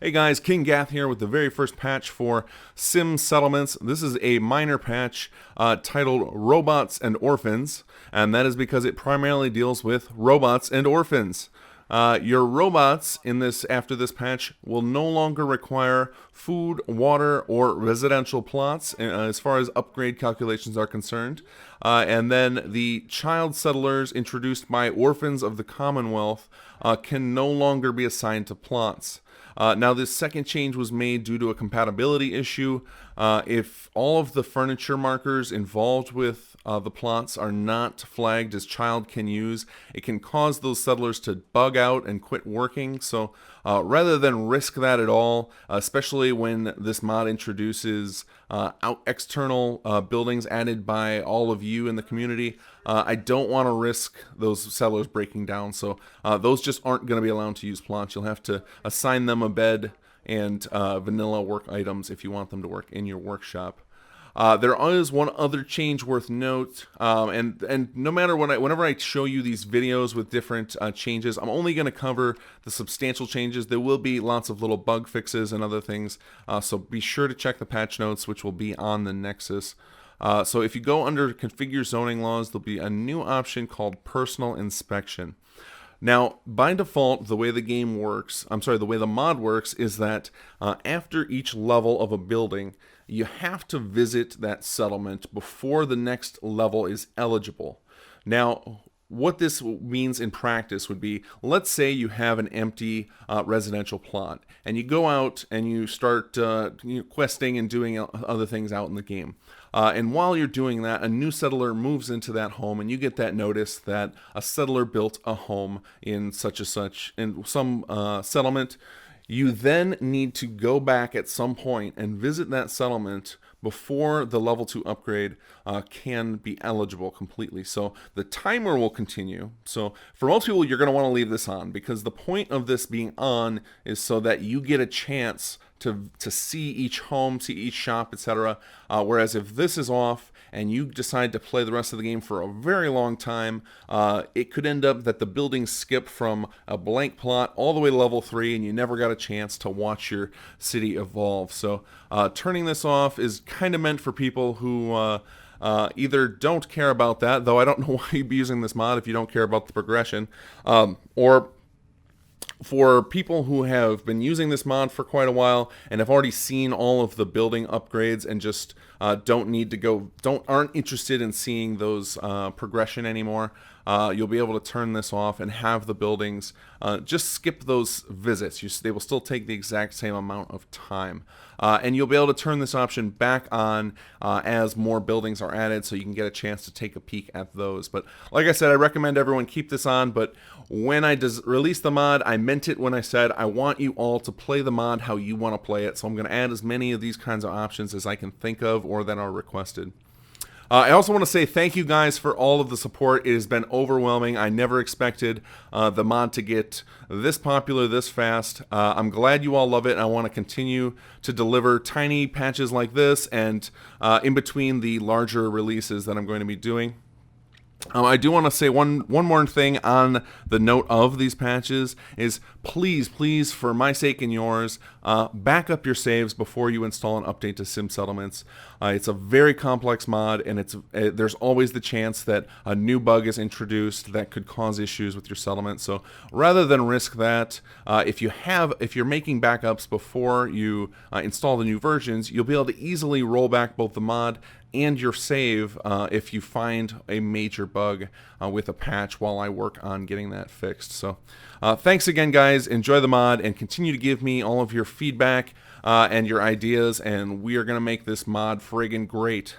Hey guys, kinggath here with the very first patch for Sim Settlements. This is a minor patch titled Robots and Orphans, and that is because it primarily deals with robots and orphans. Your robots after this patch will no longer require food, water, or residential plots as far as upgrade calculations are concerned. And then the child settlers introduced by Orphans of the Commonwealth can no longer be assigned to plots. Now, this second change was made due to a compatibility issue. If all of the furniture markers involved with the plots are not flagged as child can use, it can cause those settlers to bug out and quit working. So rather than risk that at all, especially when this mod introduces external buildings added by all of you in the community, I don't want to risk those settlers breaking down. So those just aren't going to be allowed to use plots. You'll have to assign them a bed and vanilla work items if you want them to work in your workshop. There is one other change worth note, and no matter whenever I show you these videos with different changes, I'm only going to cover the substantial changes. There will be lots of little bug fixes and other things, so be sure to check the patch notes, which will be on the Nexus. So if you go under Configure Zoning Laws, there'll be a new option called Personal Inspection. Now, by default, the way the mod works is that after each level of a building, you have to visit that settlement before the next level is eligible. Now, what this means in practice would be, let's say you have an empty residential plot, and you go out and you start questing and doing other things out in the game. And while you're doing that, a new settler moves into that home, and you get that notice that a settler built a home in such and such in some settlement. You then need to go back at some point and visit that settlement before the level 2 upgrade can be eligible completely. So the timer will continue. So for most people, you're going to want to leave this on, because the point of this being on is so that you get a chance to see each home, see each shop, etc. Whereas if this is off and you decide to play the rest of the game for a very long time, it could end up that the buildings skip from a blank plot all the way to level 3, and you never got a chance to watch your city evolve. So turning this off is kind of meant for people who either don't care about that, though I don't know why you'd be using this mod if you don't care about the progression, or for people who have been using this mod for quite a while and have already seen all of the building upgrades and just aren't interested in seeing those progression anymore. You'll be able to turn this off and have the buildings just skip those visits. They will still take the exact same amount of time. And you'll be able to turn this option back on as more buildings are added, so you can get a chance to take a peek at those. But like I said, I recommend everyone keep this on. But when I release the mod, I meant it when I said I want you all to play the mod how you want to play it. So I'm going to add as many of these kinds of options as I can think of or that are requested. I also want to say thank you guys for all of the support. It has been overwhelming. I never expected the mod to get this popular this fast. I'm glad you all love it, and I want to continue to deliver tiny patches like this and in between the larger releases that I'm going to be doing. I do want to say one more thing on the note of these patches is please, for my sake and yours, back up your saves before you install an update to Sim Settlements. It's a very complex mod, and there's always the chance that a new bug is introduced that could cause issues with your settlement. So rather than risk that, if you're making backups before you install the new versions, you'll be able to easily roll back both the mod and your save if you find a major bug with a patch while I work on getting that fixed. So thanks again, guys. Enjoy the mod and continue to give me all of your feedback and your ideas, and we are going to make this mod friggin' great.